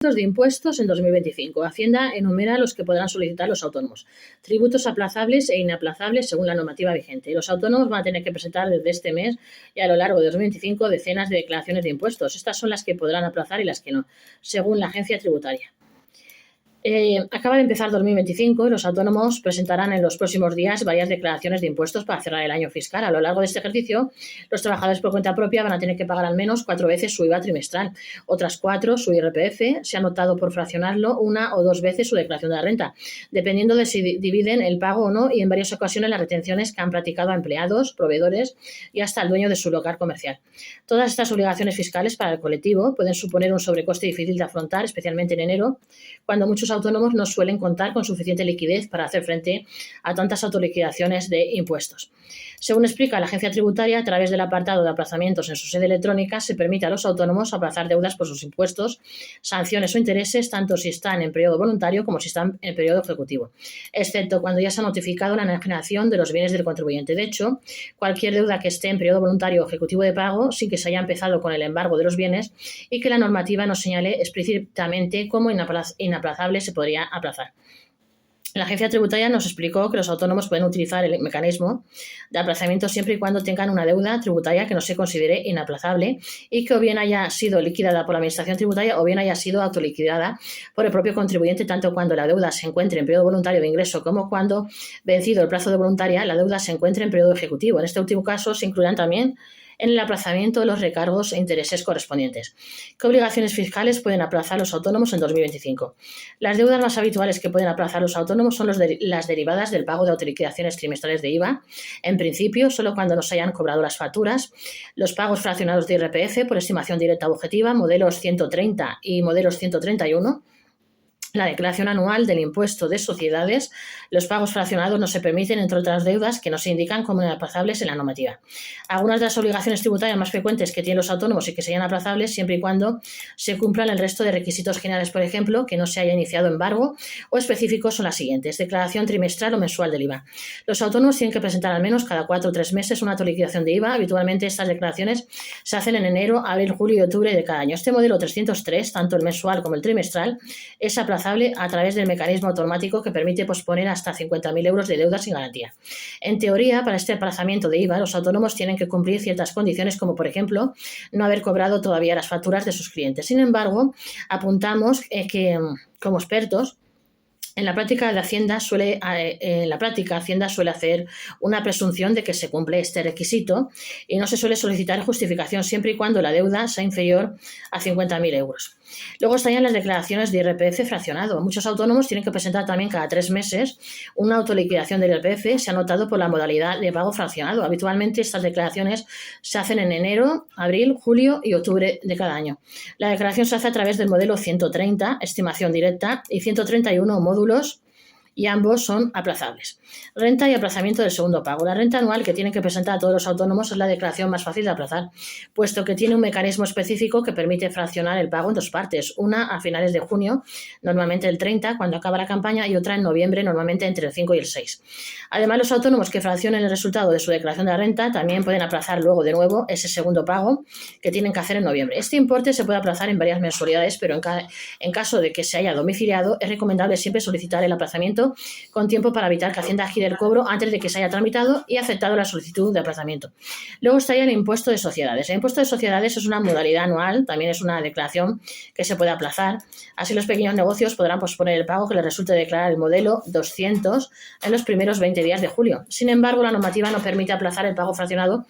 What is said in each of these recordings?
de impuestos en 2025. Hacienda enumera los que podrán solicitar los autónomos. Tributos aplazables e inaplazables según la normativa vigente. Los autónomos van a tener que presentar desde este mes y a lo largo de 2025 decenas de declaraciones de impuestos. Estas son las que podrán aplazar y las que no, según la agencia tributaria. Acaba de empezar 2025 y los autónomos presentarán en los próximos días varias declaraciones de impuestos para cerrar el año fiscal. A lo largo de este ejercicio, los trabajadores por cuenta propia van a tener que pagar al menos 4 veces su IVA trimestral, otras 4 su IRPF. Se han optado por fraccionarlo 1 o 2 veces su declaración de la renta, dependiendo de si dividen el pago o no, y en varias ocasiones las retenciones que han practicado a empleados, proveedores y hasta el dueño de su local comercial. Todas estas obligaciones fiscales para el colectivo pueden suponer un sobrecoste difícil de afrontar, especialmente en enero, cuando muchos autónomos no suelen contar con suficiente liquidez para hacer frente a tantas autoliquidaciones de impuestos. Según explica la agencia tributaria, a través del apartado de aplazamientos en su sede electrónica se permite a los autónomos aplazar deudas por sus impuestos, sanciones o intereses, tanto si están en periodo voluntario como si están en periodo ejecutivo, excepto cuando ya se ha notificado la enajenación de los bienes del contribuyente. De hecho, cualquier deuda que esté en periodo voluntario o ejecutivo de pago, sin que se haya empezado con el embargo de los bienes y que la normativa no señale explícitamente cómo inaplazable se podría aplazar. La agencia tributaria nos explicó que los autónomos pueden utilizar el mecanismo de aplazamiento siempre y cuando tengan una deuda tributaria que no se considere inaplazable y que o bien haya sido liquidada por la administración tributaria o bien haya sido autoliquidada por el propio contribuyente, tanto cuando la deuda se encuentre en periodo voluntario de ingreso como cuando, vencido el plazo de voluntaria, la deuda se encuentre en periodo ejecutivo. En este último caso se incluirán también en el aplazamiento de los recargos e intereses correspondientes. ¿Qué obligaciones fiscales pueden aplazar los autónomos en 2025? Las deudas más habituales que pueden aplazar los autónomos son las derivadas del pago de autoliquidaciones trimestrales de IVA, en principio solo cuando no se hayan cobrado las facturas, los pagos fraccionados de IRPF por estimación directa o objetiva, modelos 130 y modelos 131, la declaración anual del impuesto de sociedades. Los pagos fraccionados no se permiten, entre otras deudas que no se indican como inaplazables en la normativa. Algunas de las obligaciones tributarias más frecuentes que tienen los autónomos y que serían aplazables siempre y cuando se cumplan el resto de requisitos generales, por ejemplo, que no se haya iniciado embargo o específicos son las siguientes: declaración trimestral o mensual del IVA. Los autónomos tienen que presentar al menos cada 4 o 3 meses una autoliquidación de IVA. Habitualmente estas declaraciones se hacen en enero, abril, julio y octubre de cada año. Este modelo 303, tanto el mensual como el trimestral, es aplazable a través del mecanismo automático que permite posponer hasta 50.000 euros de deuda sin garantía. En teoría, para este aplazamiento de IVA, los autónomos tienen que cumplir ciertas condiciones, como por ejemplo no haber cobrado todavía las facturas de sus clientes. Sin embargo, apuntamos que, como expertos, en la práctica, Hacienda suele hacer una presunción de que se cumple este requisito y no se suele solicitar justificación siempre y cuando la deuda sea inferior a 50.000 euros. Luego estarían las declaraciones de IRPF fraccionado. Muchos autónomos tienen que presentar también cada 3 meses una autoliquidación del IRPF. Se ha notado por la modalidad de pago fraccionado. Habitualmente estas declaraciones se hacen en enero, abril, julio y octubre de cada año. La declaración se hace a través del modelo 130, estimación directa, y 131, módulos, y ambos son aplazables. Renta y aplazamiento del segundo pago. La renta anual que tienen que presentar a todos los autónomos es la declaración más fácil de aplazar, puesto que tiene un mecanismo específico que permite fraccionar el pago en 2 partes, una a finales de junio, normalmente el 30, cuando acaba la campaña, y otra en noviembre, normalmente entre el 5 y el 6. Además, los autónomos que fraccionen el resultado de su declaración de la renta también pueden aplazar luego de nuevo ese segundo pago que tienen que hacer en noviembre. Este importe se puede aplazar en varias mensualidades, pero en caso de que se haya domiciliado, es recomendable siempre solicitar el aplazamiento con tiempo para evitar que Hacienda gire el cobro antes de que se haya tramitado y aceptado la solicitud de aplazamiento. Luego estaría el impuesto de sociedades. El impuesto de sociedades es una modalidad anual, también es una declaración que se puede aplazar. Así los pequeños negocios podrán posponer el pago que les resulte declarar el modelo 200 en los primeros 20 días de julio. Sin embargo, la normativa no permite aplazar el pago fraccionado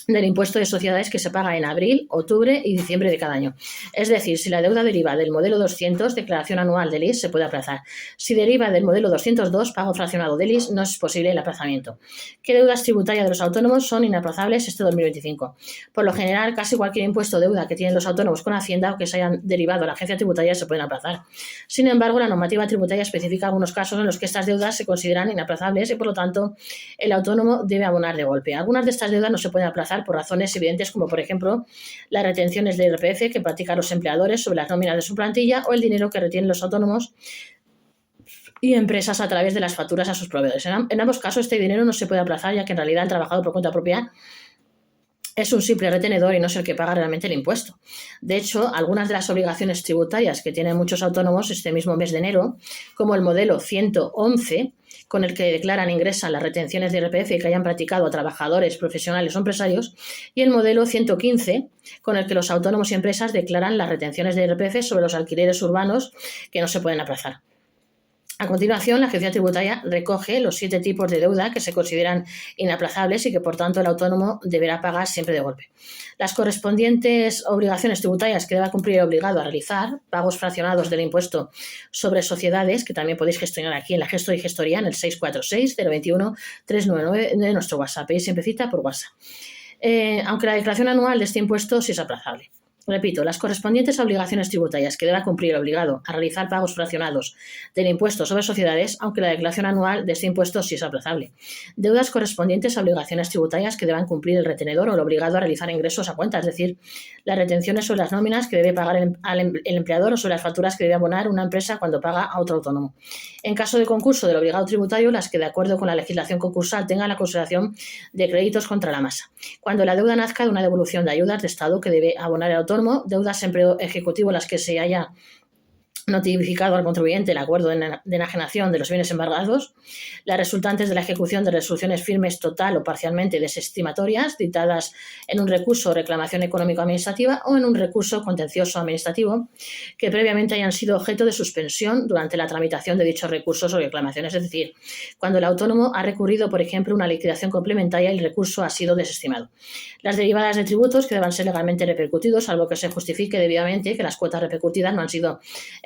del impuesto de sociedades que se paga en abril, octubre y diciembre de cada año. Es decir, si la deuda deriva del modelo 200, declaración anual del IS, se puede aplazar. Si deriva del modelo 202, pago fraccionado del IS, no es posible el aplazamiento. ¿Qué deudas tributarias de los autónomos son inaplazables este 2025? Por lo general, casi cualquier impuesto o deuda que tienen los autónomos con Hacienda o que se hayan derivado a la agencia tributaria se pueden aplazar. Sin embargo, la normativa tributaria especifica algunos casos en los que estas deudas se consideran inaplazables y, por lo tanto, el autónomo debe abonar de golpe. Algunas de estas deudas no se pueden aplazar por razones evidentes, como por ejemplo las retenciones de IRPF que practican los empleadores sobre las nóminas de su plantilla o el dinero que retienen los autónomos y empresas a través de las facturas a sus proveedores. En ambos casos este dinero no se puede aplazar, ya que en realidad el trabajador por cuenta propia es un simple retenedor y no es el que paga realmente el impuesto. De hecho, algunas de las obligaciones tributarias que tienen muchos autónomos este mismo mes de enero, como el modelo 111, con el que declaran e ingresan las retenciones de IRPF que hayan practicado a trabajadores, profesionales o empresarios, y el modelo 115, con el que los autónomos y empresas declaran las retenciones de IRPF sobre los alquileres urbanos que no se pueden aplazar. A continuación, la Agencia Tributaria recoge los 7 tipos de deuda que se consideran inaplazables y que, por tanto, el autónomo deberá pagar siempre de golpe. Las correspondientes obligaciones tributarias que deba cumplir el obligado a realizar, pagos fraccionados del impuesto sobre sociedades, que también podéis gestionar aquí en la Gestor y Gestoría en el 646-021-399 de nuestro WhatsApp. Y siempre cita por WhatsApp. Aunque la declaración anual de este impuesto sí es aplazable. Repito, las correspondientes obligaciones tributarias que deba cumplir el obligado a realizar pagos fraccionados del impuesto sobre sociedades, aunque la declaración anual de este impuesto sí es aplazable. Deudas correspondientes a obligaciones tributarias que deban cumplir el retenedor o el obligado a realizar ingresos a cuenta, es decir, las retenciones sobre las nóminas que debe pagar el empleador o sobre las facturas que debe abonar una empresa cuando paga a otro autónomo. En caso de concurso del obligado tributario, las que de acuerdo con la legislación concursal tengan la consideración de créditos contra la masa. Cuando la deuda nazca de una devolución de ayudas de Estado que debe abonar el autónomo, deudas en periodo ejecutivo en las que se haya notificado al contribuyente el acuerdo de enajenación de los bienes embargados, las resultantes de la ejecución de resoluciones firmes total o parcialmente desestimatorias dictadas en un recurso o reclamación económico-administrativa o en un recurso contencioso administrativo que previamente hayan sido objeto de suspensión durante la tramitación de dichos recursos o reclamaciones, es decir, cuando el autónomo ha recurrido, por ejemplo, una liquidación complementaria y el recurso ha sido desestimado. Las derivadas de tributos que deban ser legalmente repercutidos, salvo que se justifique debidamente que las cuotas repercutidas no han sido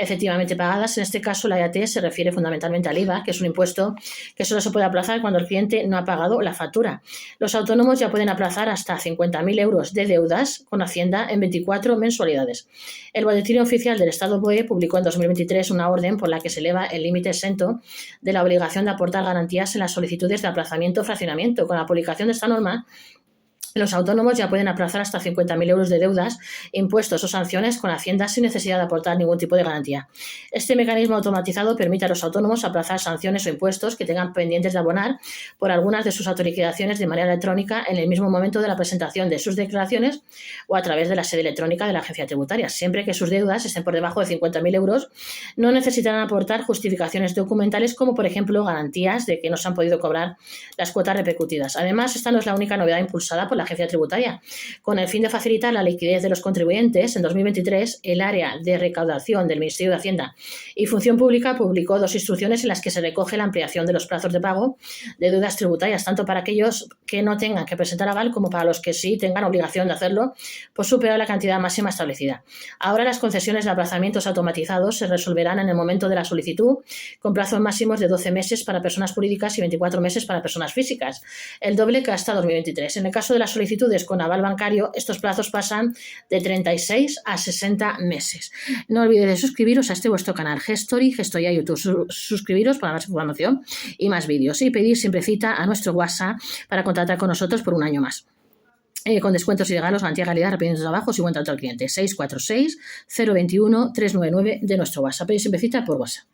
efectivamente pagadas. En este caso, la IAT se refiere fundamentalmente al IVA, que es un impuesto que solo se puede aplazar cuando el cliente no ha pagado la factura. Los autónomos ya pueden aplazar hasta 50.000 euros de deudas con Hacienda en 24 mensualidades. El Boletín Oficial del Estado BOE publicó en 2023 una orden por la que se eleva el límite exento de la obligación de aportar garantías en las solicitudes de aplazamiento o fraccionamiento. Con la publicación de esta norma, los autónomos ya pueden aplazar hasta 50.000 euros de deudas, impuestos o sanciones con Hacienda sin necesidad de aportar ningún tipo de garantía. Este mecanismo automatizado permite a los autónomos aplazar sanciones o impuestos que tengan pendientes de abonar por algunas de sus autorizaciones de manera electrónica en el mismo momento de la presentación de sus declaraciones o a través de la sede electrónica de la agencia tributaria. Siempre que sus deudas estén por debajo de 50.000 euros, no necesitarán aportar justificaciones documentales como, por ejemplo, garantías de que no se han podido cobrar las cuotas repercutidas. Además, esta no es la única novedad impulsada por la agencia tributaria. Con el fin de facilitar la liquidez de los contribuyentes, en 2023 el área de recaudación del Ministerio de Hacienda y Función Pública publicó 2 instrucciones en las que se recoge la ampliación de los plazos de pago de deudas tributarias, tanto para aquellos que no tengan que presentar aval como para los que sí tengan obligación de hacerlo por superar la cantidad máxima establecida. Ahora las concesiones de aplazamientos automatizados se resolverán en el momento de la solicitud, con plazos máximos de 12 meses para personas jurídicas y 24 meses para personas físicas, el doble que hasta 2023. En el caso de las solicitudes con aval bancario, estos plazos pasan de 36 a 60 meses. No olvidéis de suscribiros a este vuestro canal Gestory, Gestoría YouTube. Suscribiros para más información y más vídeos. Y pedir siempre cita a nuestro WhatsApp para contactar con nosotros por un año más. Con descuentos y regalos, garantía de calidad, repetidos trabajos y buen trato al cliente. 646-021-399 de nuestro WhatsApp. Pedir siempre cita por WhatsApp.